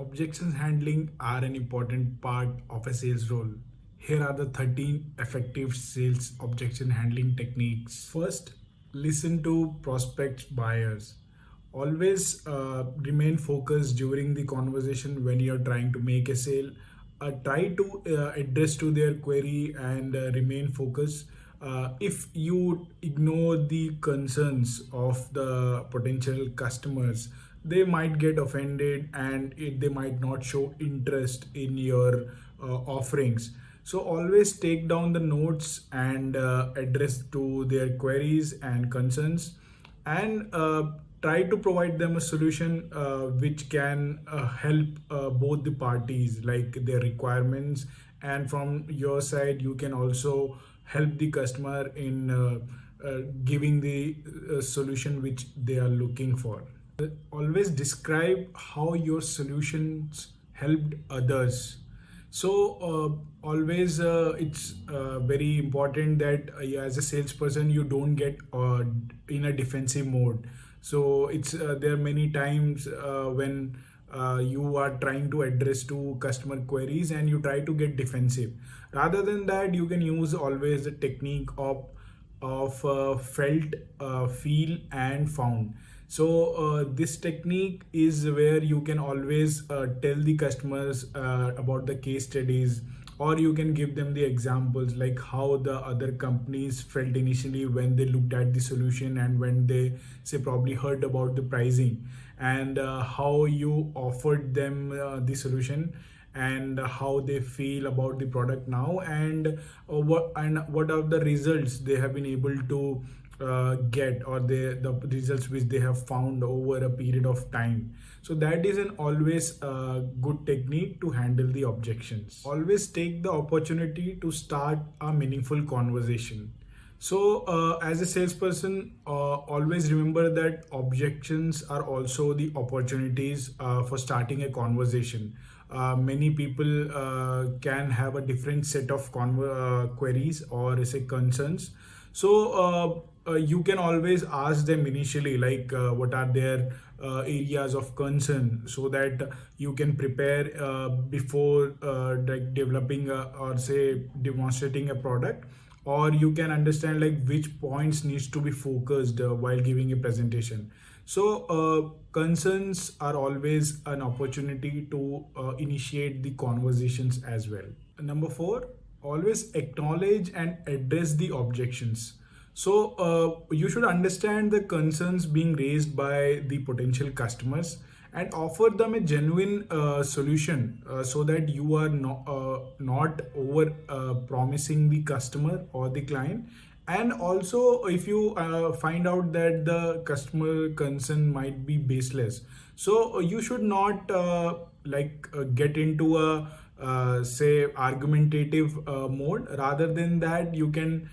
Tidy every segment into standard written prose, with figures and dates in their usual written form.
Objections handling are an important part of a sales role. Here are the 13 effective sales objection handling techniques. First, listen to prospects buyers. Always remain focused during the conversation when you're trying to make a sale. Try to address to their query and remain focused. If you ignore the concerns of the potential customers, they might get offended and they might not show interest in your offerings. So always take down the notes and address to their queries and concerns, and try to provide them a solution which can help both the parties, like their requirements, and from your side you can also help the customer in giving the solution which they are looking for. Always describe how your solutions helped others. So always it's very important that as a salesperson you don't get in a defensive mode. So it's there are many times when you are trying to address to customer queries and you try to get defensive. Rather than that, you can use always the technique of felt, feel and found. So this technique is where you can always tell the customers about the case studies, or you can give them the examples like how the other companies felt initially when they looked at the solution and when they say probably heard about the pricing, and how you offered them the solution, and how they feel about the product now, and what are the results they have been able to get, or the results which they have found over a period of time. So that is an always good technique to handle the objections. Always take the opportunity to start a meaningful conversation. So as a salesperson, always remember that objections are also the opportunities for starting a conversation. Many people can have a different set of queries or say concerns. So you can always ask them initially, like what are their areas of concern, so that you can prepare before like developing or say demonstrating a product, or you can understand like which points needs to be focused while giving a presentation. So concerns are always an opportunity to initiate the conversations as well. Number 4, always acknowledge and address the objections. So you should understand the concerns being raised by the potential customers and offer them a genuine solution, so that you are not over promising the customer or the client. And also, if you find out that the customer concern might be baseless, so you should not get into a say argumentative mode. Rather than that, you can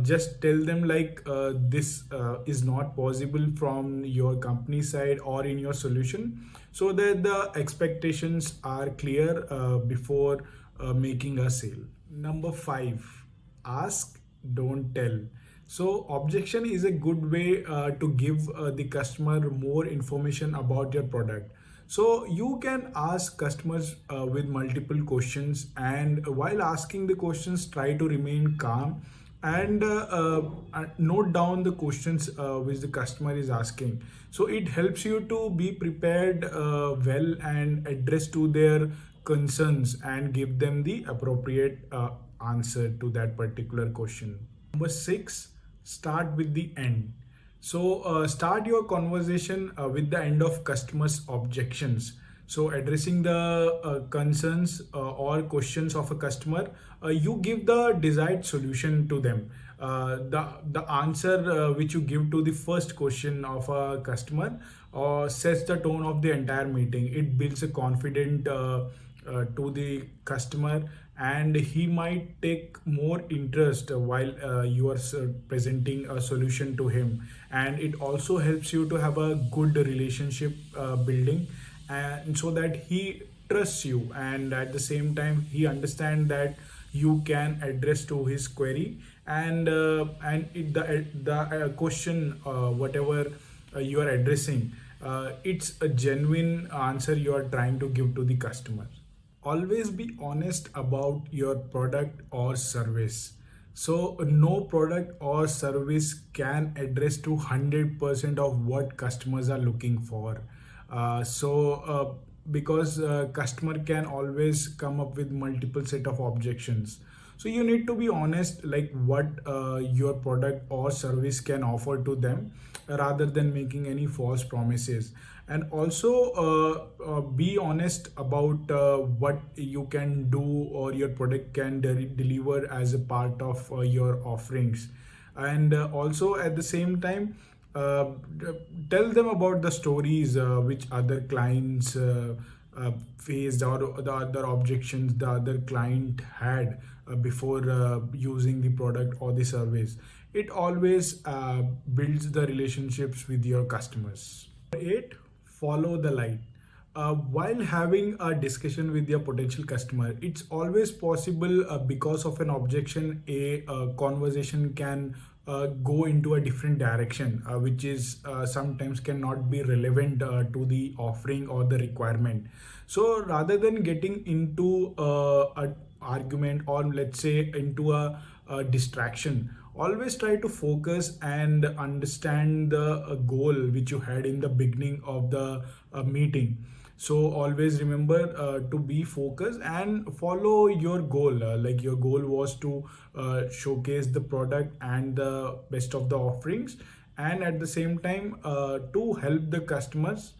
just tell them like this is not possible from your company side or in your solution, so that the expectations are clear before making a sale. Number 5, ask, don't tell. So objection is a good way to give the customer more information about your product. So you can ask customers with multiple questions, and while asking the questions, try to remain calm and note down the questions which the customer is asking. So it helps you to be prepared well and address to their concerns and give them the appropriate answer to that particular question. Number 6, start with the end. So start your conversation with the end of customers' objections. So addressing the concerns or questions of a customer, you give the desired solution to them. The answer which you give to the first question of a customer sets the tone of the entire meeting. It builds a confident to the customer, and he might take more interest while you are presenting a solution to him. And it also helps you to have a good relationship building, and so that he trusts you, and at the same time he understands that you can address to his query, and the question whatever you are addressing, it's a genuine answer you are trying to give to the customer. Always be honest about your product or service. So no product or service can address to 100% of what customers are looking for. Because customer can always come up with multiple set of objections, so you need to be honest like what your product or service can offer to them, rather than making any false promises. And also be honest about what you can do or your product can deliver as a part of your offerings. And also at the same time, uh, tell them about the stories which other clients faced, or the other objections the other client had before using the product or the service. It always builds the relationships with your customers. 8. Follow the light. While having a discussion with your potential customer, it's always possible because of an objection, a conversation can go into a different direction, which is sometimes cannot be relevant to the offering or the requirement. So rather than getting into a argument, or let's say into a distraction, always try to focus and understand the goal which you had in the beginning of the meeting. So always remember to be focused and follow your goal. Like your goal was to showcase the product and the best of the offerings, and at the same time to help the customers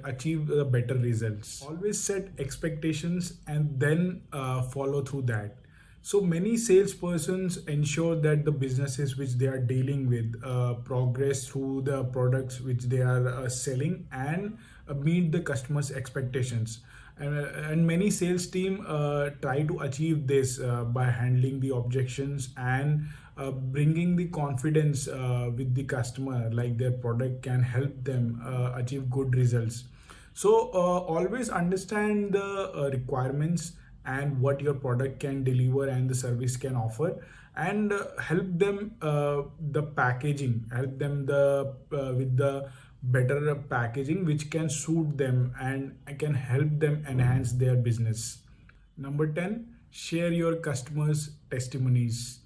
achieve better results. Always set expectations and then follow through that. So many salespersons ensure that the businesses which they are dealing with progress through the products which they are selling, and meet the customers' expectations. And many sales team try to achieve this by handling the objections and bringing the confidence with the customer, like their product can help them achieve good results. So always understand the requirements and what your product can deliver and the service can offer, and help them the packaging, help them the with the better packaging which can suit them and can help them enhance their business. Number 10, share your customers' testimonies.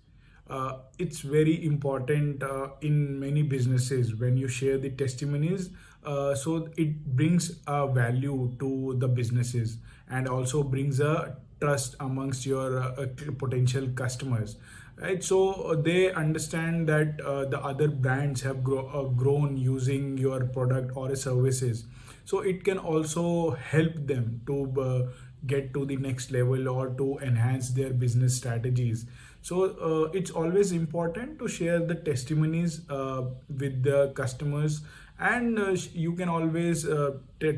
It's very important in many businesses when you share the testimonies, so it brings a value to the businesses and also brings a trust amongst your potential customers, right? So they understand that the other brands have grown using your product or services, so it can also help them to get to the next level or to enhance their business strategies. So it's always important to share the testimonies with the customers, and you can always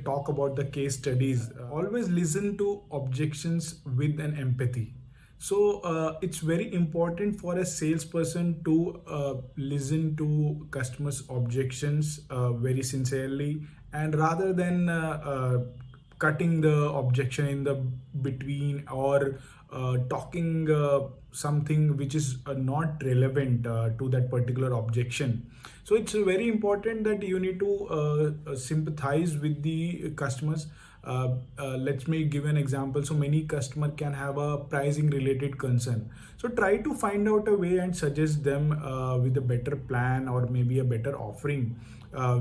talk about the case studies. Always listen to objections with an empathy. So it's very important for a salesperson to listen to customers' objections very sincerely, and rather than cutting the objection in the between, or talking something which is not relevant to that particular objection. So it's very important that you need to sympathize with the customers. Let me give an example. So many customer can have a pricing related concern, so try to find out a way and suggest them with a better plan or maybe a better offering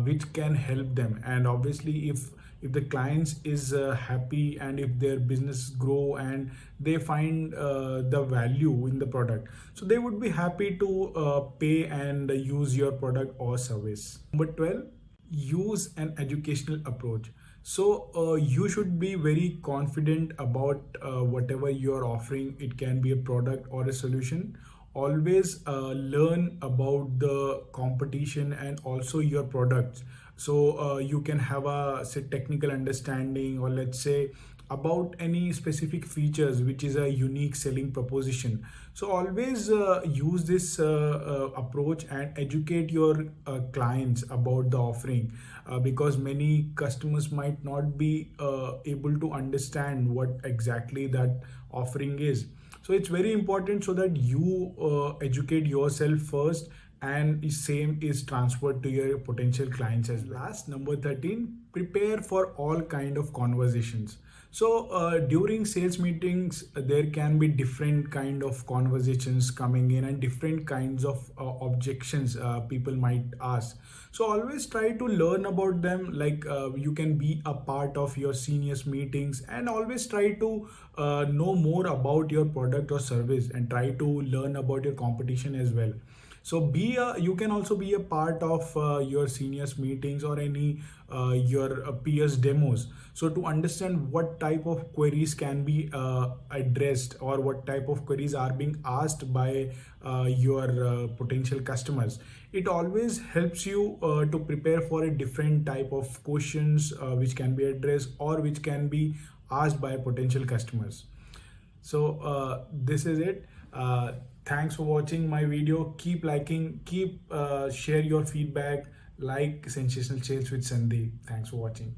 which can help them. And obviously if the clients is happy, and if their business grow and they find the value in the product, so they would be happy to pay and use your product or service. Number 12, use an educational approach. So you should be very confident about whatever you're offering. It can be a product or a solution. Always learn about the competition and also your products, so you can have a say technical understanding, or let's say about any specific features which is a unique selling proposition. So always use this approach and educate your clients about the offering, because many customers might not be able to understand what exactly that offering is. So it's very important so that you educate yourself first, and same is transferred to your potential clients as well. Last, number 13, prepare for all kind of conversations. So during sales meetings there can be different kind of conversations coming in and different kinds of objections people might ask. So always try to learn about them, like you can be a part of your seniors meetings, and always try to know more about your product or service, and try to learn about your competition as well. So you can also be a part of your seniors meetings or any your peers demos, so to understand what type of queries can be addressed, or what type of queries are being asked by your potential customers. It always helps you to prepare for a different type of questions which can be addressed or which can be asked by potential customers. So this is it. Thanks for watching my video. Keep liking, keep share your feedback, like Sensational Sales with Sandeep. Thanks for watching.